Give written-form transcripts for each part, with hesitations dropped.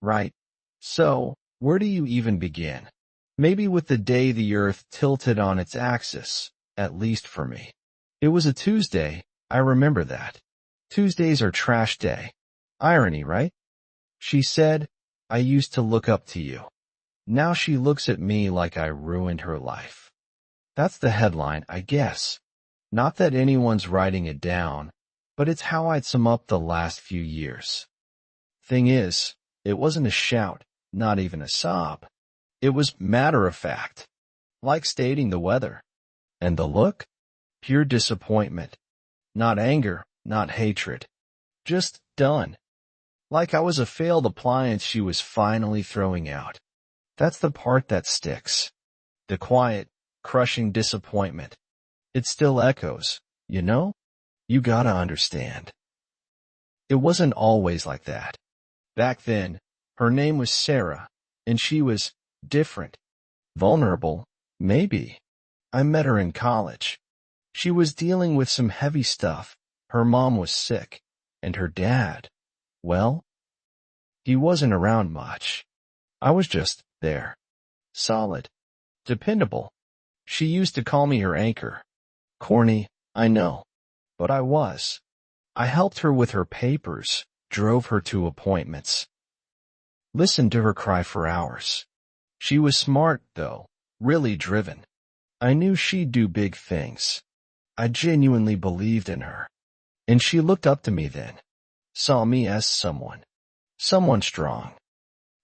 right? So, where do you even begin? Maybe with the day the Earth tilted on its axis, at least for me. It was a Tuesday, I remember that. Tuesdays are trash day. Irony, right? She said, I used to look up to you. Now she looks at me like I ruined her life. That's the headline, I guess. Not that anyone's writing it down, but it's how I'd sum up the last few years. Thing is, it wasn't a shout, not even a sob. It was matter of fact, like stating the weather. And the look? Pure disappointment. Not anger, not hatred. Just done. Like I was a failed appliance she was finally throwing out. That's the part that sticks. The quiet, crushing disappointment. It still echoes, you know? You gotta understand. It wasn't always like that. Back then, her name was Sarah, and she was different. Vulnerable, maybe. I met her in college. She was dealing with some heavy stuff. Her mom was sick, and her dad, well, he wasn't around much. I was just there. Solid. Dependable. She used to call me her anchor. Corny, I know. But I was. I helped her with her papers, drove her to appointments. Listened to her cry for hours. She was smart, though, really driven. I knew she'd do big things. I genuinely believed in her. And she looked up to me then. Saw me as someone. Someone strong.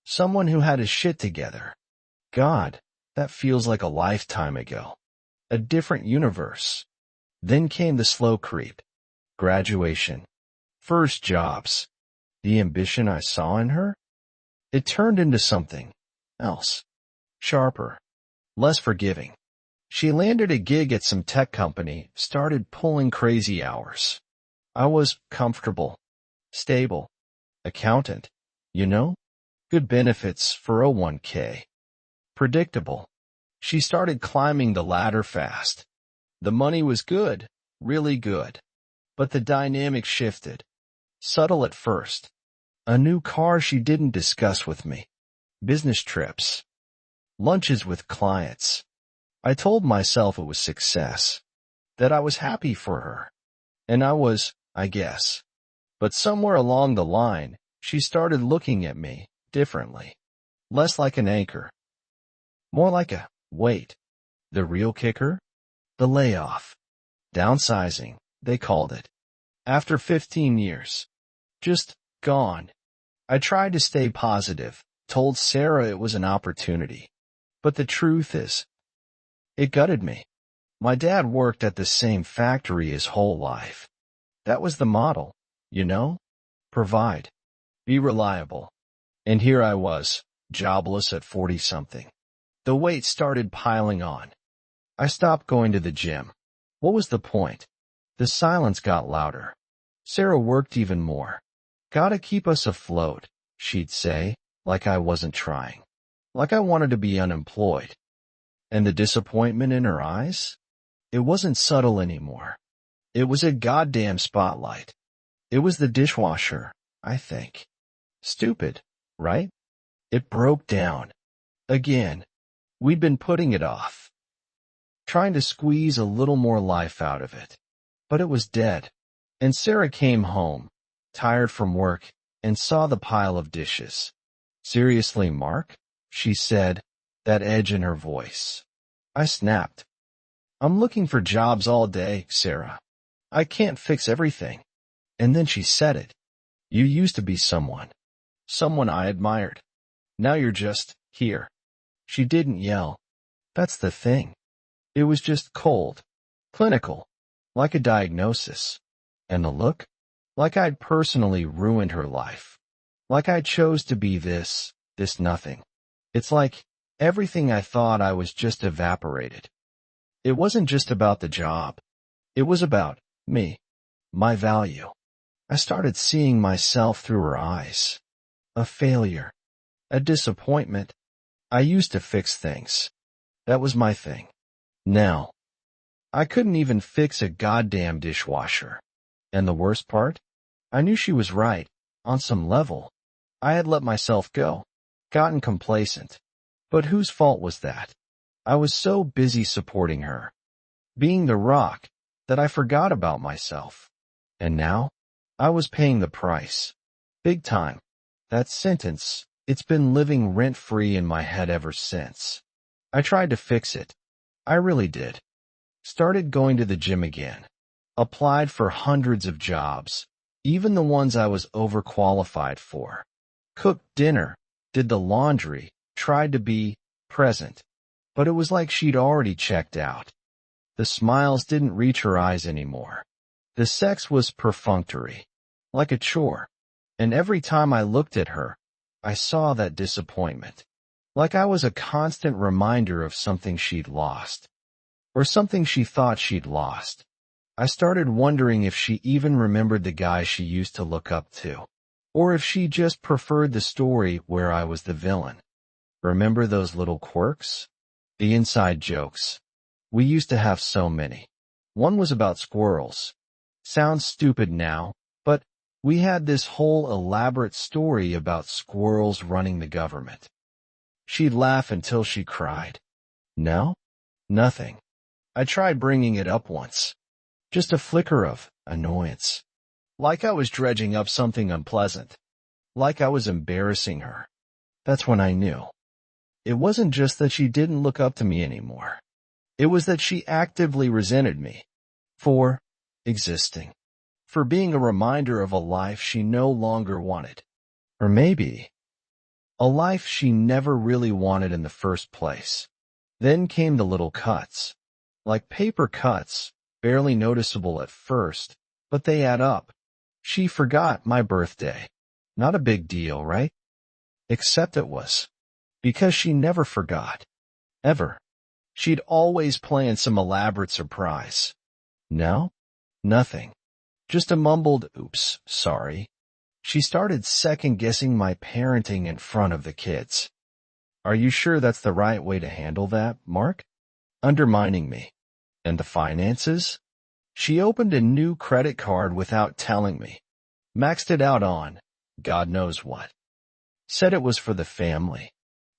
Someone who had his shit together. God, that feels like a lifetime ago. A different universe. Then came the slow creep. Graduation. First jobs. The ambition I saw in her? It turned into something else. Sharper. Less forgiving. She landed a gig at some tech company, started pulling crazy hours. I was comfortable. Stable. Accountant. You know? Good benefits, 401k. Predictable. She started climbing the ladder fast. The money was good, really good. But the dynamic shifted. Subtle at first. A new car she didn't discuss with me. Business trips. Lunches with clients. I told myself it was success. That I was happy for her. And I was, I guess. But somewhere along the line, she started looking at me differently. Less like an anchor. More like a, wait. The real kicker? The layoff. Downsizing, they called it. After 15 years. Just gone. I tried to stay positive, told Sarah it was an opportunity. But the truth is, it gutted me. My dad worked at the same factory his whole life. That was the model, you know? Provide. Be reliable. And here I was, jobless at 40-something. The weight started piling on. I stopped going to the gym. What was the point? The silence got louder. Sarah worked even more. Gotta keep us afloat, she'd say, like I wasn't trying. Like I wanted to be unemployed. And the disappointment in her eyes? It wasn't subtle anymore. It was a goddamn spotlight. It was the dishwasher, I think. Stupid, right? It broke down. Again. We'd been putting it off. Trying to squeeze a little more life out of it. But it was dead. And Sarah came home, tired from work, and saw the pile of dishes. Seriously, Mark? She said, that edge in her voice. I snapped. I'm looking for jobs all day, Sarah. I can't fix everything. And then she said it. You used to be someone. Someone I admired. Now you're just here. She didn't yell. That's the thing. It was just cold. Clinical. Like a diagnosis. And the look? Like I'd personally ruined her life. Like I chose to be this nothing. It's like everything I thought I was just evaporated. It wasn't just about the job. It was about me. My value. I started seeing myself through her eyes. A failure. A disappointment. I used to fix things. That was my thing. Now, I couldn't even fix a goddamn dishwasher. And the worst part? I knew she was right, on some level. I had let myself go, gotten complacent. But whose fault was that? I was so busy supporting her, being the rock, that I forgot about myself. And now, I was paying the price. Big time. That sentence, it's been living rent-free in my head ever since. I tried to fix it. I really did. Started going to the gym again. Applied for hundreds of jobs, even the ones I was overqualified for. Cooked dinner, did the laundry, tried to be present. But it was like she'd already checked out. The smiles didn't reach her eyes anymore. The sex was perfunctory, like a chore. And every time I looked at her, I saw that disappointment. Like I was a constant reminder of something she'd lost. Or something she thought she'd lost. I started wondering if she even remembered the guy she used to look up to. Or if she just preferred the story where I was the villain. Remember those little quirks? The inside jokes. We used to have so many. One was about squirrels. Sounds stupid now, but we had this whole elaborate story about squirrels running the government. She'd laugh until she cried. No? Nothing. I tried bringing it up once. Just a flicker of annoyance. Like I was dredging up something unpleasant. Like I was embarrassing her. That's when I knew. It wasn't just that she didn't look up to me anymore. It was that she actively resented me. For existing. For being a reminder of a life she no longer wanted. Or maybe a life she never really wanted in the first place. Then came the little cuts. Like paper cuts, barely noticeable at first, but they add up. She forgot my birthday. Not a big deal, right? Except it was. Because she never forgot. Ever. She'd always planned some elaborate surprise. No? Nothing. Just a mumbled, oops, sorry. She started second-guessing my parenting in front of the kids. Are you sure that's the right way to handle that, Mark? Undermining me. And the finances? She opened a new credit card without telling me. Maxed it out on God knows what. Said it was for the family.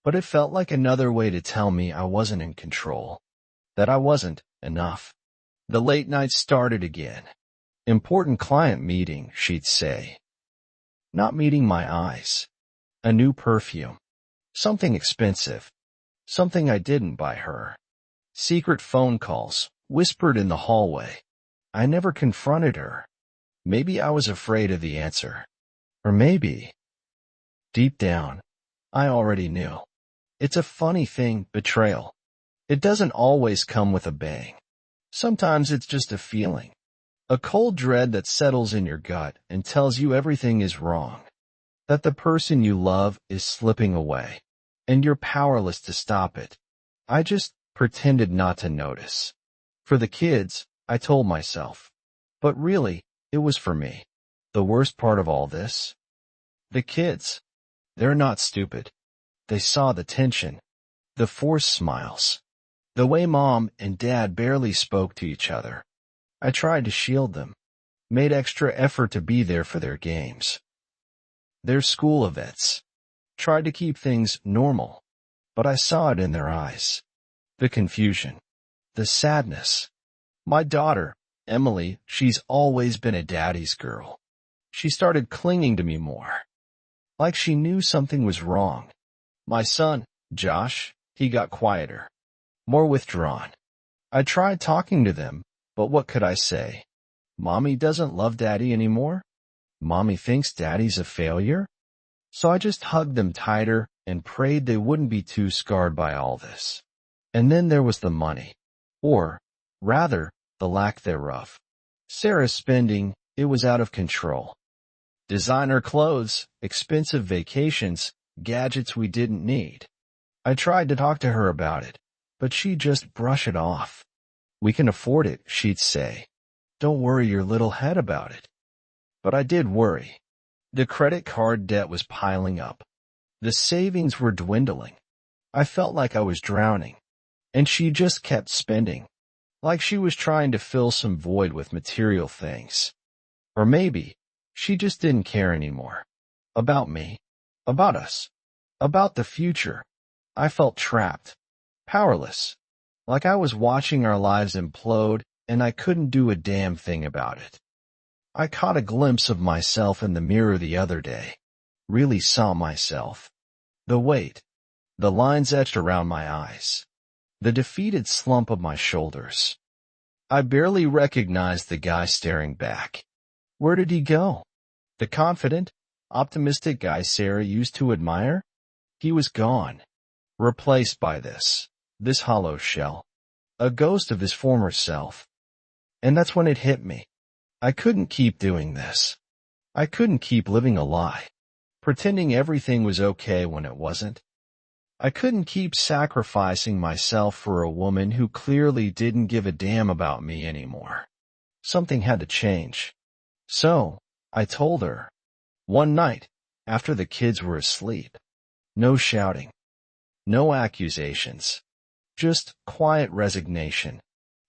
But it felt like another way to tell me I wasn't in control. That I wasn't enough. The late nights started again. Important client meeting, she'd say. Not meeting my eyes. A new perfume. Something expensive. Something I didn't buy her. Secret phone calls, whispered in the hallway. I never confronted her. Maybe I was afraid of the answer. Or maybe, deep down, I already knew. It's a funny thing, betrayal. It doesn't always come with a bang. Sometimes it's just a feeling. A cold dread that settles in your gut and tells you everything is wrong. That the person you love is slipping away. And you're powerless to stop it. I just pretended not to notice. For the kids, I told myself. But really, it was for me. The worst part of all this? The kids. They're not stupid. They saw the tension. The forced smiles. The way Mom and Dad barely spoke to each other. I tried to shield them. Made extra effort to be there for their games. Their school events. Tried to keep things normal. But I saw it in their eyes. The confusion. The sadness. My daughter, Emily, she's always been a daddy's girl. She started clinging to me more. Like she knew something was wrong. My son, Josh, he got quieter. More withdrawn. I tried talking to them, but what could I say? Mommy doesn't love Daddy anymore? Mommy thinks Daddy's a failure? So I just hugged them tighter and prayed they wouldn't be too scarred by all this. And then there was the money. Or, rather, the lack thereof. Sarah's spending, it was out of control. Designer clothes, expensive vacations, gadgets we didn't need. I tried to talk to her about it, but she'd just brush it off. We can afford it, she'd say. Don't worry your little head about it. But I did worry. The credit card debt was piling up. The savings were dwindling. I felt like I was drowning. And she just kept spending. Like she was trying to fill some void with material things. Or maybe, she just didn't care anymore. About me. About us. About the future. I felt trapped. Powerless. Like I was watching our lives implode and I couldn't do a damn thing about it. I caught a glimpse of myself in the mirror the other day. Really saw myself. The weight. The lines etched around my eyes. The defeated slump of my shoulders. I barely recognized the guy staring back. Where did he go? The confident, optimistic guy Sarah used to admire? He was gone. Replaced by this hollow shell. A ghost of his former self. And that's when it hit me. I couldn't keep doing this. I couldn't keep living a lie. Pretending everything was okay when it wasn't. I couldn't keep sacrificing myself for a woman who clearly didn't give a damn about me anymore. Something had to change. So, I told her. One night, after the kids were asleep. No shouting. No accusations. Just quiet resignation.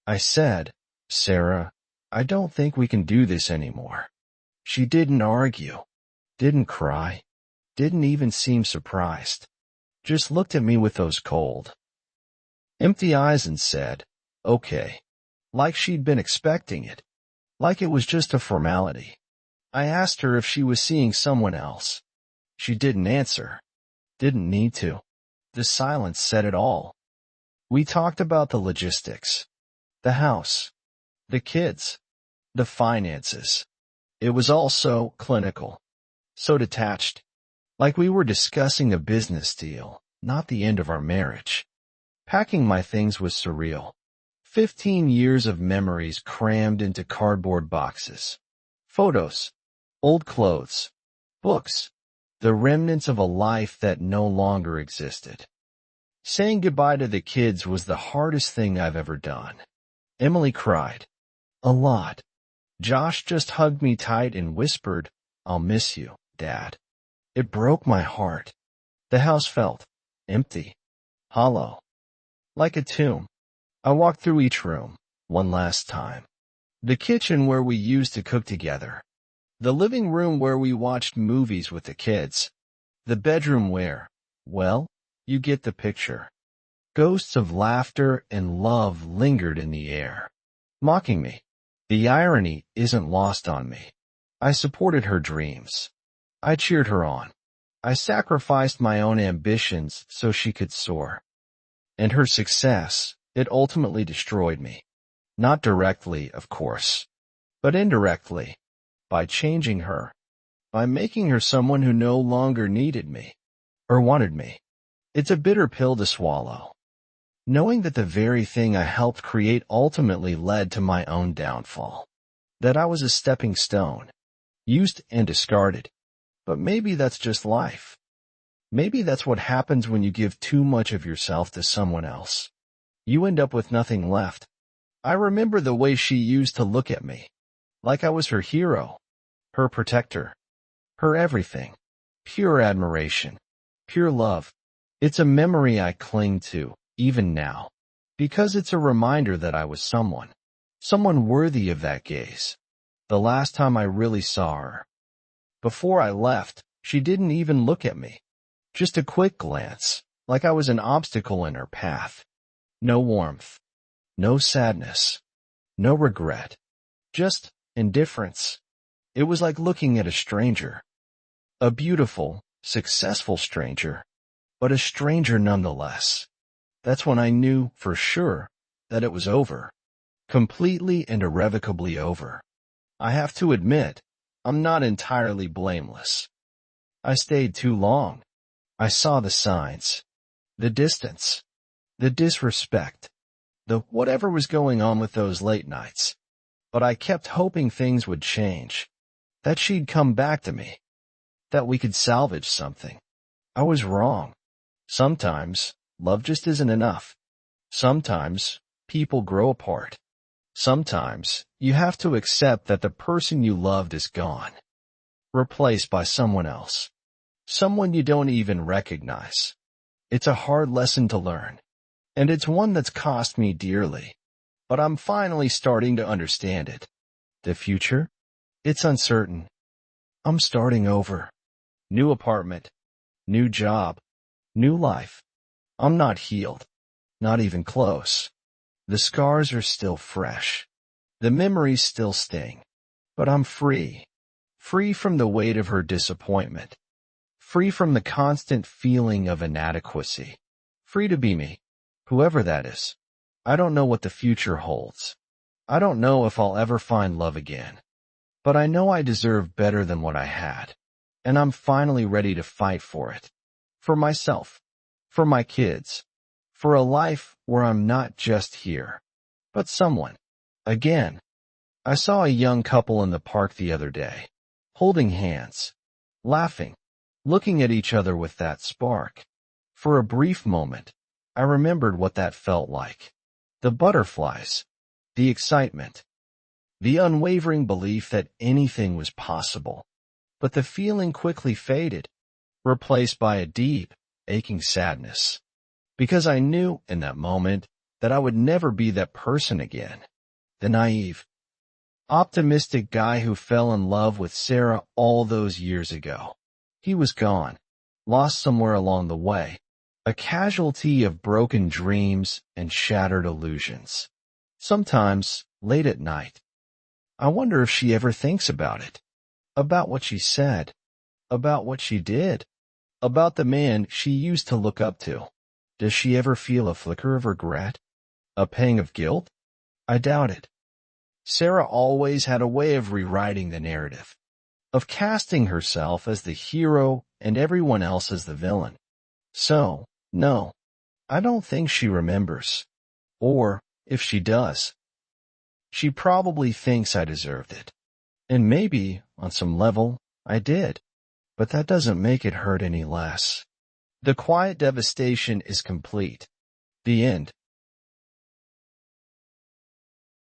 I said, Sarah, I don't think we can do this anymore. She didn't argue. Didn't cry. Didn't even seem surprised. Just looked at me with those cold, empty eyes and said, okay. Like she'd been expecting it. Like it was just a formality. I asked her if she was seeing someone else. She didn't answer. Didn't need to. The silence said it all. We talked about the logistics. The house. The kids. The finances. It was all so clinical. So detached. Like we were discussing a business deal, not the end of our marriage. Packing my things was surreal. 15 years of memories crammed into cardboard boxes. Photos. Old clothes. Books. The remnants of a life that no longer existed. Saying goodbye to the kids was the hardest thing I've ever done. Emily cried. A lot. Josh just hugged me tight and whispered, I'll miss you, Dad. It broke my heart. The house felt empty, hollow, like a tomb. I walked through each room, one last time. The kitchen where we used to cook together. The living room where we watched movies with the kids. The bedroom where, well, you get the picture. Ghosts of laughter and love lingered in the air, mocking me. The irony isn't lost on me. I supported her dreams. I cheered her on. I sacrificed my own ambitions so she could soar. And her success, it ultimately destroyed me. Not directly, of course, but indirectly, by changing her, by making her someone who no longer needed me, or wanted me. It's a bitter pill to swallow. Knowing that the very thing I helped create ultimately led to my own downfall. That I was a stepping stone, used and discarded. But maybe that's just life. Maybe that's what happens when you give too much of yourself to someone else. You end up with nothing left. I remember the way she used to look at me. Like I was her hero, her protector, her everything. Pure admiration, pure love. It's a memory I cling to, even now. Because it's a reminder that I was someone worthy of that gaze. The last time I really saw her. Before I left, she didn't even look at me. Just a quick glance, like I was an obstacle in her path. No warmth. No sadness. No regret. Just indifference. It was like looking at a stranger. A beautiful, successful stranger. But a stranger nonetheless. That's when I knew, for sure, that it was over. Completely and irrevocably over. I have to admit, I'm not entirely blameless. I stayed too long. I saw the signs, the distance, the disrespect, the whatever was going on with those late nights. But I kept hoping things would change, that she'd come back to me, that we could salvage something. I was wrong. Sometimes, love just isn't enough. Sometimes, people grow apart. Sometimes, you have to accept that the person you loved is gone, replaced by someone else, someone you don't even recognize. It's a hard lesson to learn, and it's one that's cost me dearly, but I'm finally starting to understand it. The future? It's uncertain. I'm starting over. New apartment, New job. New life. I'm not healed. Not even close. The scars are still fresh. The memories still sting. But I'm free. Free from the weight of her disappointment. Free from the constant feeling of inadequacy. Free to be me, whoever that is. I don't know what the future holds. I don't know if I'll ever find love again. But I know I deserve better than what I had. And I'm finally ready to fight for it. For myself. For my kids. For a life where I'm not just here, but someone. Again. I saw a young couple in the park the other day, holding hands, laughing, looking at each other with that spark. For a brief moment, I remembered what that felt like. The butterflies, the excitement, the unwavering belief that anything was possible. But the feeling quickly faded, replaced by a deep, aching sadness. Because I knew in that moment that I would never be that person again. The naive, optimistic guy who fell in love with Sarah all those years ago. He was gone, lost somewhere along the way, a casualty of broken dreams and shattered illusions. Sometimes, late at night, I wonder if she ever thinks about it, about what she said, about what she did, about the man she used to look up to. Does she ever feel a flicker of regret? A pang of guilt? I doubt it. Sarah always had a way of rewriting the narrative, of casting herself as the hero and everyone else as the villain. So, no, I don't think she remembers. Or, if she does, she probably thinks I deserved it. And maybe, on some level, I did. But that doesn't make it hurt any less. The quiet devastation is complete. The end.